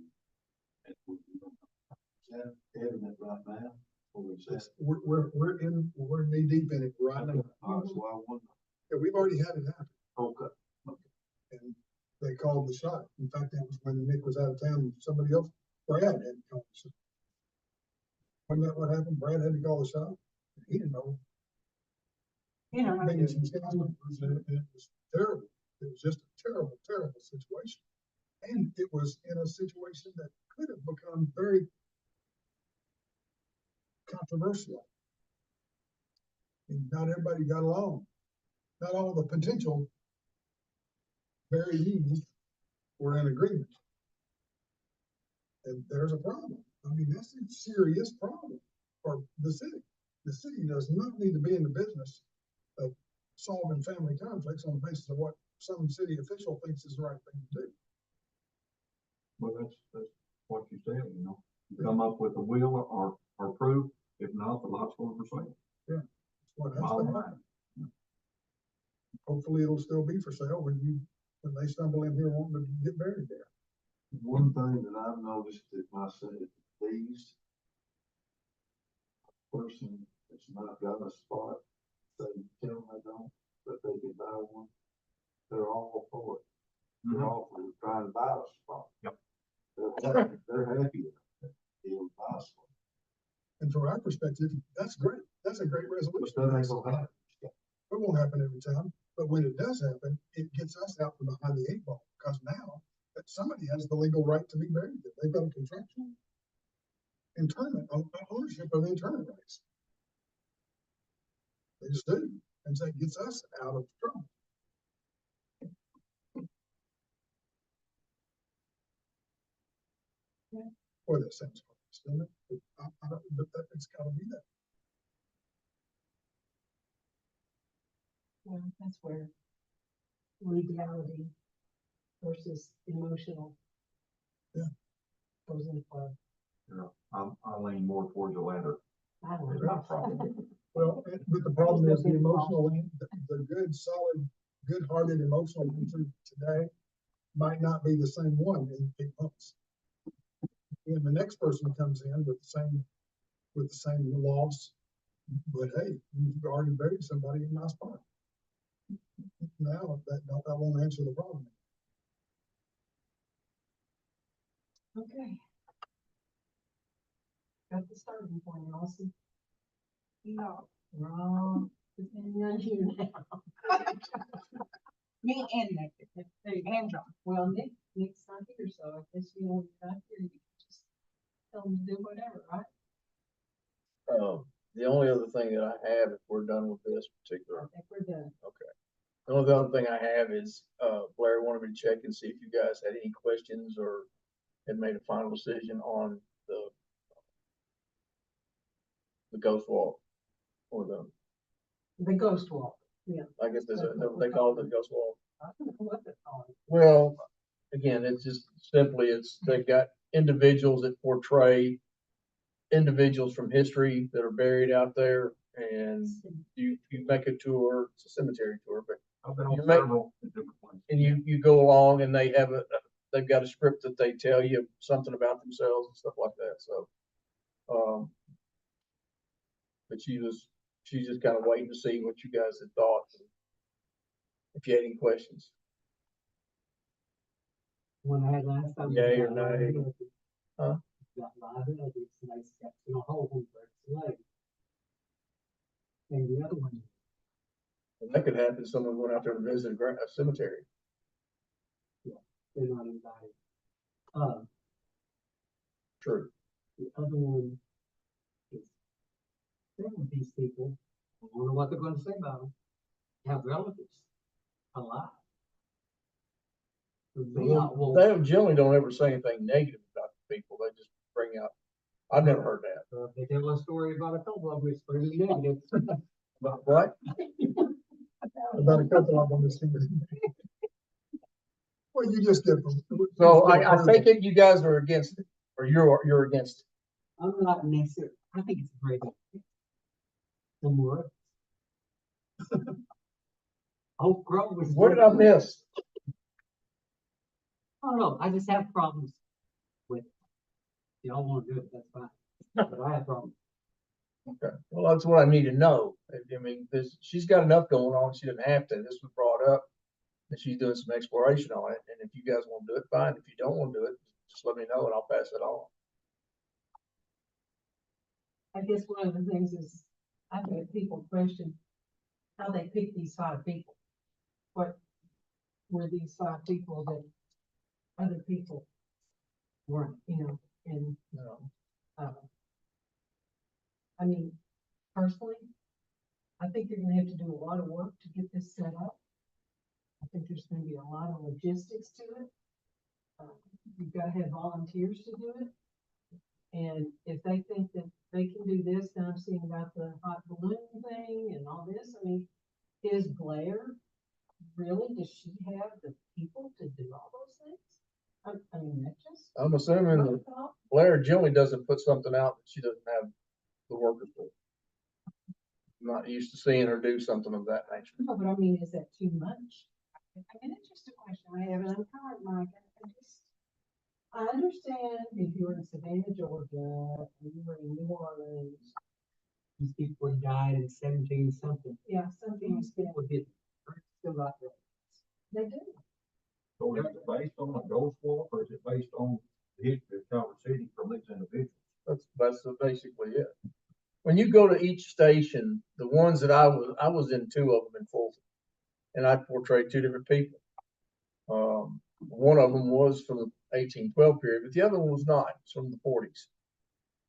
we is that evident right now? Or is that? We're knee deep in it right now. All right, so I wonder, Yeah, we've already had it happen. okay, And they called the shot. In fact, that was when Nick was out of town, somebody else, Brad had to call the shot. Wasn't that what happened? Brad had to call the shot? He didn't know. You know, how to do Maybe it. some scams, and it was terrible. It was just a terrible, terrible situation. And it was in a situation that could have become very controversial. And not everybody got along. Not all the potential very needs were in agreement. And there's a problem. I mean, that's a serious problem for the city. The city does not need to be in the business of solving family conflicts on the basis of what some city official thinks is the right thing to do. Well, that's what you said, you know, you come up with a will or proof, if not, the lot's going for sale. That's what has to Bottom happen. line. Hopefully it'll still be for sale when they stumble in here wanting to get buried there. one thing that I've noticed that my city these person that's not got a spot, they tell them they don't, but they can buy one. They're all for it. They're all for trying to buy a spot. Yep. They're happy with it. It's possible. And from our perspective, that's great. That's a great But resolution. that ain't gonna happen. It won't happen every time, but when it does happen, it gets us out from behind the 8 ball, because now that somebody has the legal right to be buried there. They've got a contractual internment, ownership of internment rights. They just do, and so it gets us out of trouble. Boy, that sounds hard, doesn't it? I don't, but that, it's gotta be that. Well, that's where legality versus emotional. Yeah. Goes into play. You know, I lean more towards the latter. I don't Is know. my problem. Well, but the problem is the emotional, the good, solid, good-hearted emotional person today might not be the same one in 8 months. And the next person comes in with the same loss, but hey, you've already buried somebody in my spot. Now, that won't answer the problem. Okay. Got the starting point, Allison. No, We're all depending on you now. me and Nick, and John. Well, Nick's not here, so I guess you know, we're not here, you can just tell him to do whatever, right? The only other thing that I have, if we're done with this particular, I think we're done. the only other thing I have is, Blair wanted me to check and see if you guys had any questions or had made a final decision on the ghost walk or The ghost walk. I guess they call it the ghost walk. I don't know what they're calling it. Well, again, it's just simply, they've got individuals that portray individuals from history that are buried out there, and you make a tour, it's a cemetery tour, but, I've been You on make- several different places. and you go along and they have they've got a script that they tell you something about themselves and stuff like that, so. But she's just kind of waiting to see what you guys had thought. If you had any questions. One I had last time. Yay or nay? Huh? Got liability, it's nice, got, whole home for its leg. And the other one, And that could happen, someone went out there to visit a cemetery. they're not invited. True. The other one is, some of these people, I don't know what they're gonna say about them, have relatives alive. They not, well, They generally don't ever say anything negative about the people, they just bring out, I've never heard that. they tell a story about a couple of them, it's pretty negative. About what? About a couple of them is. Well, you just get them. So I take it you guys are against it, or you're against it. I'm not necessarily, I think it's a great idea. Somewhere. Oak Grove was. What did I miss? I don't know, I just have problems with it. Y'all wanna do it, that's fine, but I have problems. Okay, well, that's what I need to know. I mean, she's got enough going on, she didn't have to, this was brought up. And she's doing some exploration on it, and if you guys wanna do it, fine, if you don't wanna do it, just let me know and I'll pass it on. I guess one of the things is, I've had people question how they picked these 5 people. What were these 5 people that other people weren't, and, No. I mean, personally, I think you're gonna have to do a lot of work to get this set up. I think there's gonna be a lot of logistics to it. You've gotta have volunteers to do it. And if they think that they can do this, then I'm seeing about the hot balloon thing and all this, I mean, is Blair, really, does she have the people to do all those things? I mean, that just. I'm assuming that Blair generally doesn't put something out that she doesn't have the workers for. I'm not used to seeing her do something of that nature. No, but I mean, is that too much? I mean, it's just a question I have, and I'm kind of like, I understand if you're in Savannah, Georgia, and you were in New Orleans, These people had died in 17 something. yeah, something These people did, still got there. they do. So is it based on a ghost walk or is it based on the history of Calvert City from these individuals. That's basically it. When you go to each station, the ones that I was in two of them in Fulton, and I portrayed two different people. One of them was from the 1812 period, but the other one was not. It's from the 40s.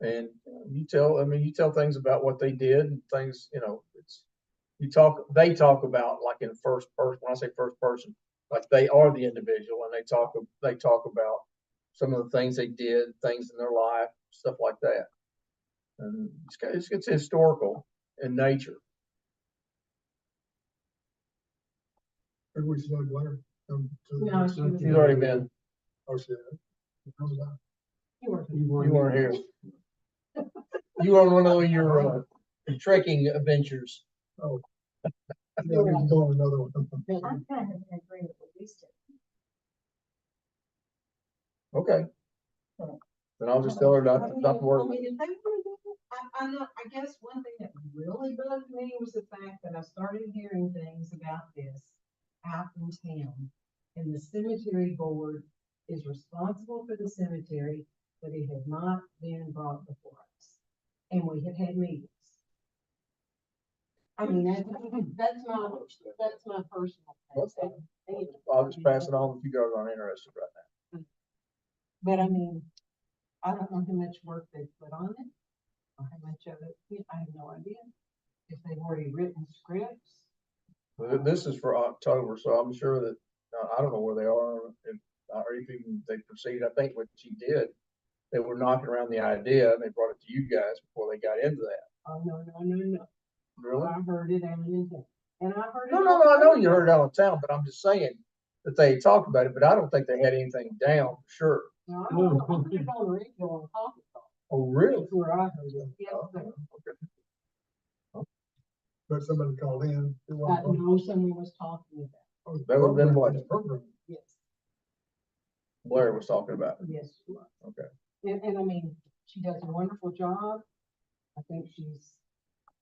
And you tell things about what they did and things, they talk about like in first person. When I say first person, like they are the individual, and they talk about some of the things they did, things in their life, stuff like that. And it's historical in nature. Maybe we should let Blair come to. No, she was- She's already been. Oh, shit. How's that? You were- You weren't here. You were on one of your trekking adventures. Yeah, we can go on another one. I'm kind of in agreement with these two. Okay. Then I'll just tell her not to worry. I mean, if they wanna do it, I'm not, I guess one thing that really bugged me was the fact that I started hearing things about this out in town. And the cemetery board is responsible for the cemetery, but it had not been brought before us. And we had had meetings. I mean, that's my personal. That's fine. thing. I'll just pass it on if you guys aren't interested right But I mean, I don't know how much work they put on it, or how much of it, I have no idea. If they've already written scripts. now. This is for October, so I'm sure that, I don't know where they are, or if even they proceed. I think what she did, they were knocking around the idea, and they brought it to you guys before they got into that. Oh, no. Really? I heard it out in town. And I heard it. No, I know you heard it out of town, but I'm just saying that they talked about it, but I don't think they had anything down for sure. No, I heard it on the radio on Pocket Talk. Oh, really? That's where I heard it. Yes, sir. But somebody called in. I know someone was talking about, That would've been what? yes, Blair was talking about. yes, she was. Okay. And I mean, she does a wonderful job. I think she's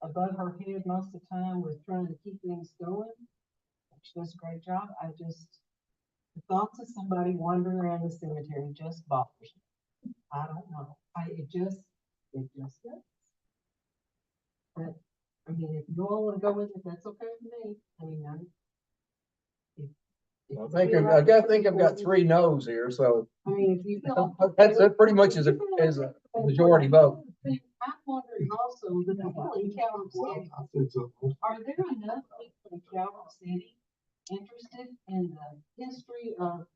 above her head most of the time with trying to keep things going. She does a great job. The thoughts of somebody wandering around the cemetery just bothers me. I don't know. It just does. But, I mean, if you all wanna go with it, that's okay with me. I mean, I think I've got 3 no's here, so I mean, if you feel. that pretty much is a majority vote. I'm wondering also, the people in Calvert City, are there enough people in Calvert City interested in the history of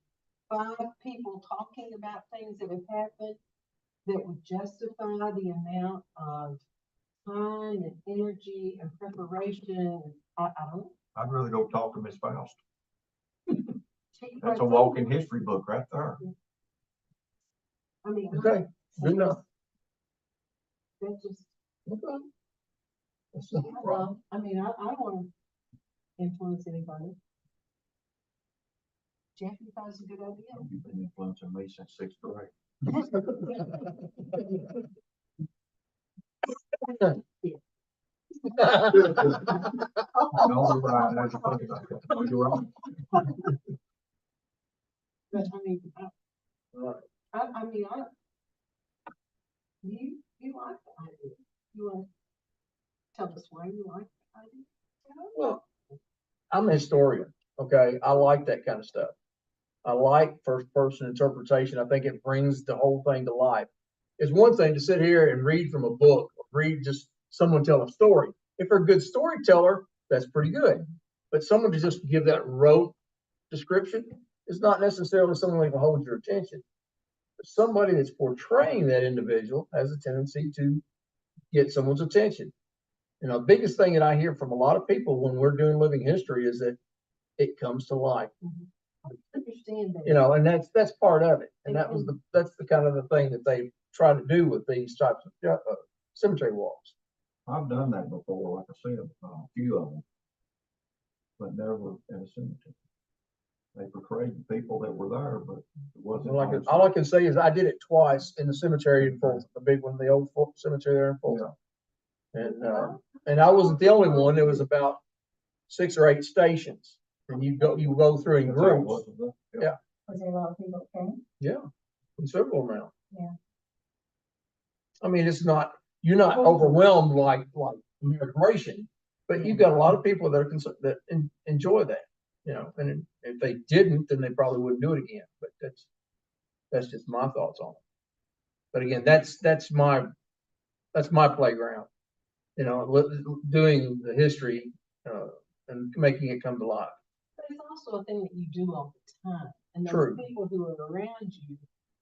5 people talking about things that have happened that would justify the amount of time and energy and preparation? I don't know. I'd rather go talk to Miss Faust. She- That's a walking history book right there. I mean. Okay, good enough. That's just, Okay. That's not a problem. I mean, I don't wanna influence anybody. Jeff, you thought it was a good idea. You've been influencing me since 6th grade. No, you're right. That's a funny thing. No, you're right. But I mean, Right. I mean, you like the idea. You want to tell us why you like the idea? Well, I'm a historian, okay? I like that kind of stuff. I like first person interpretation. I think it brings the whole thing to life. It's one thing to sit here and read from a book, or read just someone tell a story. If they're a good storyteller, that's pretty good. But someone to just give that rote description is not necessarily someone that can hold your attention. But somebody that's portraying that individual has a tendency to get someone's attention. You know, the biggest thing that I hear from a lot of people when we're doing living history is that it comes to life. Understand that. You know, and that's part of it. And that's the kind of the thing that they try to do with these types of cemetery walks. I've done that before, like I said, a few of them, but never in a cemetery. They portrayed the people that were there, but it wasn't. All I can say is I did it twice in the cemetery in Fulton, the big one, the old cemetery there in Fulton. And I wasn't the only one. There was about 6 or 8 stations, and you go through in That's how it groups. was, wasn't it? Yeah. Was there a lot of people that came? Yeah. considerable amount. Yeah. I mean, it's not, you're not overwhelmed like immigration, but you've got a lot of people that are that enjoy that, you know, and if they didn't, then they probably wouldn't do it again, but that's just my thoughts on it. But again, that's my playground, you know, doing the history, and making it come to life. But it's also a thing that you do all the time, and those True. people who are around you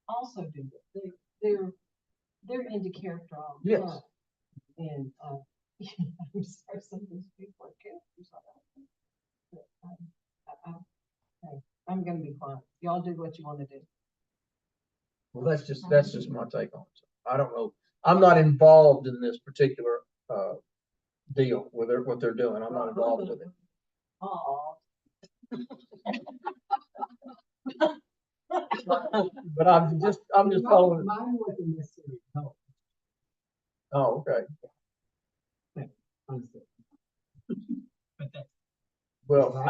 also do that. They're into character all the Yes. time. And, I'm sorry, some of these people are characters. But, I'm gonna be quiet. Y'all do what you wanna do. Well, that's just my take on it. I don't know. I'm not involved in this particular, deal with what they're doing. I'm not involved with it. Oh. But I'm just following. Mine wasn't necessarily help, Oh, okay. honestly. But that's. Well,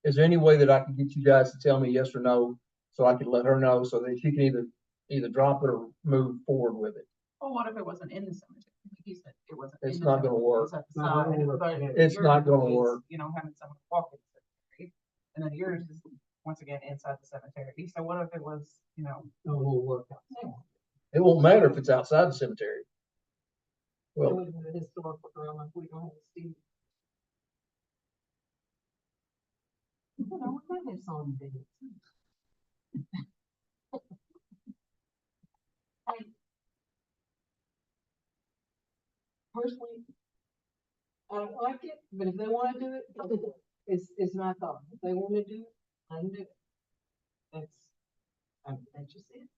is there any way that I can get you guys to tell me yes or no, so I can let her know, so that she can either drop it or move forward with it? Well, what if it wasn't in the cemetery? Like you said, it wasn't. It's in the not gonna cemetery, work. it's at the Not gonna side, work. but It's yours not gonna is, work. You know, having someone walk in the cemetery, and then yours is once again inside the cemetery. So what if it was, you know, No whole workout. It won't matter if it's outside the cemetery. Well, With the historical drama, we don't have Steve. You know, we might have some things. Personally, I don't like it, but if they wanna do it, it's my thought. If they wanna do it, I can do it. That's just it.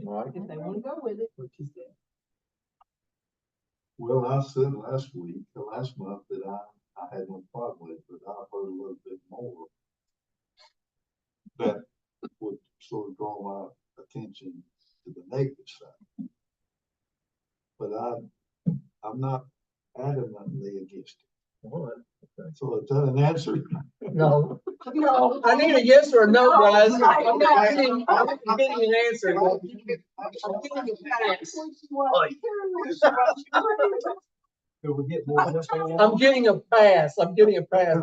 Right. If they wanna go with it, What you said. Well, I said last month that I had no problem with it, but I heard a little bit more that would sort of draw my attention to the negative side. But I'm not adamantly against it. So is that an answer? no, no, I need a yes or a no, guys. I'm not getting an answer. I'm getting a pass. Could we get more info? I'm getting a pass. I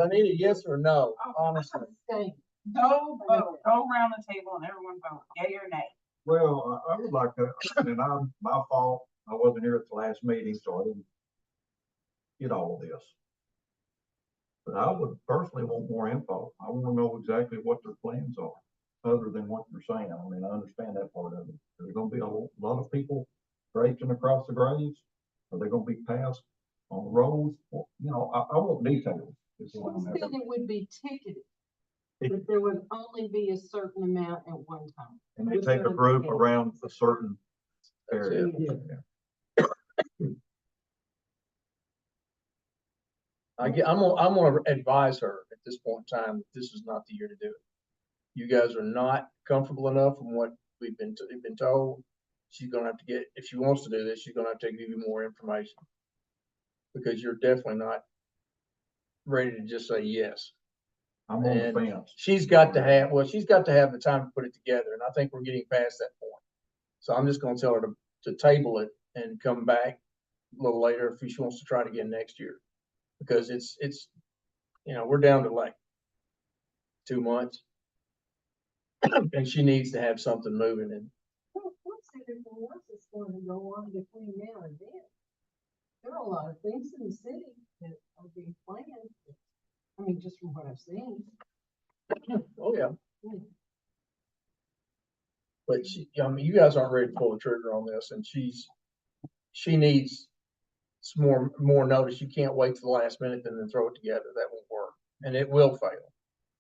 need a yes or a no, honestly. stay. go vote, go around the table and everyone vote, yea or nay? Well, I would like to, and my fault, I wasn't here at the last meeting, so I didn't get all of this. But I would personally want more info. I want to know exactly what their plans are, other than what you're saying. I mean, I understand that part of it. There's gonna be a lot of people racing across the graves. Are they gonna be passed on the roads? Well, you know, I want details. Is what I'm Said asking. it would be ticketed, but there would only be a certain amount at one time. And they take a group around a certain area. Yeah. I'm gonna advise her at this point in time that this is not the year to do it. You guys are not comfortable enough from what we've been told. She's gonna have to get, if she wants to do this, she's gonna have to give you more information. Because you're definitely not ready to just say yes. I'm on the And fence. she's got to have the time to put it together, and I think we're getting past that point. So I'm just gonna tell her to table it and come back a little later if she wants to try it again next year. Because it's, you know, we're down to like 2 months. And she needs to have something moving, and What's everything else that's going to go on between now and then? There are a lot of things in the city that are being planned. I mean, just from what I've seen. oh yeah. But I mean, you guys aren't ready to pull the trigger on this, and she needs some more notice. You can't wait to the last minute and then throw it together. That won't work, and it will fail.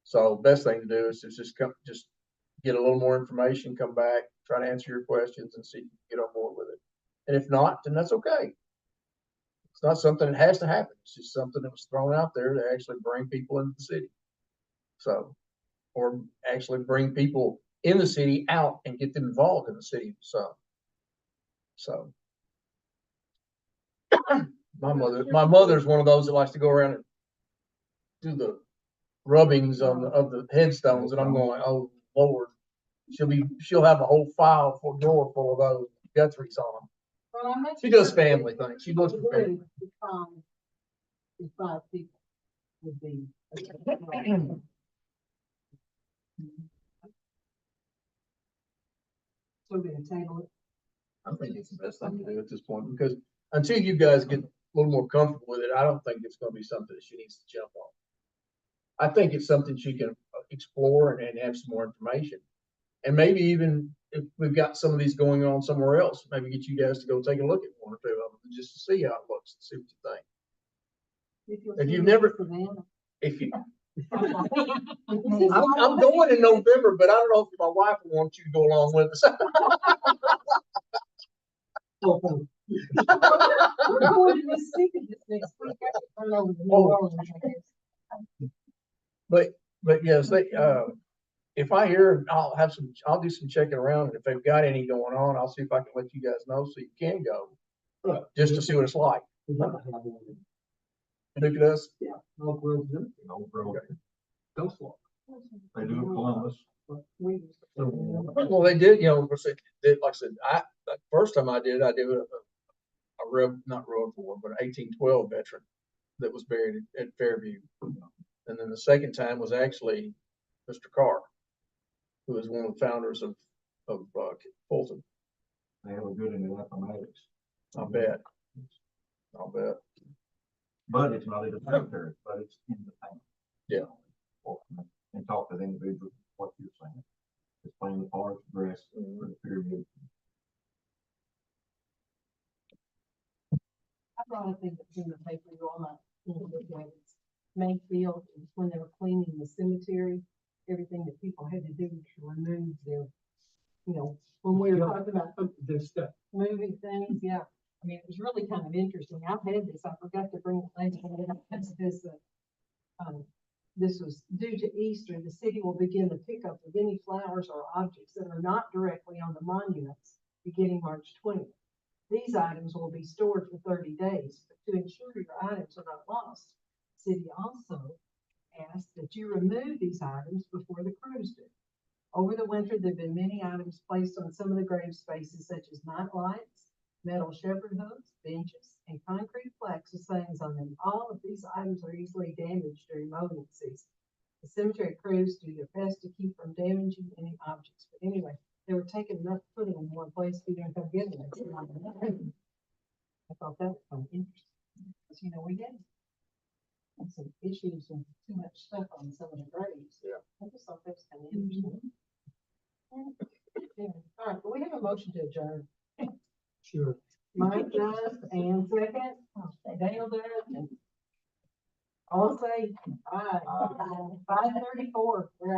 So best thing to do is just get a little more information, come back, try to answer your questions, and see if you can get on board with it. And if not, then that's okay. It's not something that has to happen. It's just something that was thrown out there to actually bring people into the city. So, or actually bring people in the city out and get them involved in the city. So my mother's one of those that likes to go around and do the rubbings of the headstones, and I'm going, oh Lord, she'll have a whole file full drawer full of those Guthrie's on them. Well, I'm not She does sure family things. She looks for family. if five people would be. So we're gonna table it. I think it's the best thing to do at this point, because until you guys get a little more comfortable with it, I don't think it's gonna be something that she needs to jump on. I think it's something she can explore and have some more information. And maybe even if we've got some of these going on somewhere else, maybe get you guys to go take a look at one or two of them, just to see how it looks, and see what you think. you'll If see you've me never- for Savannah. If you, This is I'm going in November, but I don't know if my wife will want you to go along with us. We're going to Mississippi this next week. I don't know, with New Orleans, I guess. But yes, if I hear, I'll do some checking around, and if they've got any going on, I'll see if I can let you guys know so you can go, just to see what it's like. We'd love to have one. Look at us. Yeah, Oak Grove, Old Grove. Ghost Walk. They do it Columbus. We used to- Well, they did, of course, like I said, the first time I did a not Road War, but an 1812 veteran that was buried at Fairview. And then the second time was actually Mr. Carr, who is one of the founders of Fulton. They have a good in the mathematics. I'll bet. But it's not in the cemetery, but it's in the town. Yeah. And talk to the individual, what you're saying. Explain the parts, dress, for the period. I brought a thing that's in the paper, you all might, Mayfield, it was when they were cleaning the cemetery, everything that people had to do to remove their, when we were talking about There's stuff. moving things, yeah. I mean, it was really kind of interesting. I've had this, I forgot to bring it last time. This was due to Easter, the city will begin the pickup of any flowers or objects that are not directly on the monuments beginning March 20th. These items will be stored for 30 days, but to ensure your items are not lost, the city also asks that you remove these items before the crews do. Over the winter, there have been many items placed on some of the grave spaces, such as night lights, metal shepherd hooks, benches, and concrete plaques with sayings on them. All of these items are easily damaged during mowing season. The cemetery crews do their best to keep from damaging any objects, but anyway, they were taking enough, putting them in one place, we don't come get them. I thought that was kind of interesting, because we had some issues with too much stuff on some of the graves. Yeah. I just thought that was kind of interesting. Yeah. All right, but we have a motion to adjourn. Sure. Mike does, and second, Dale does, and all say aye. 5:34.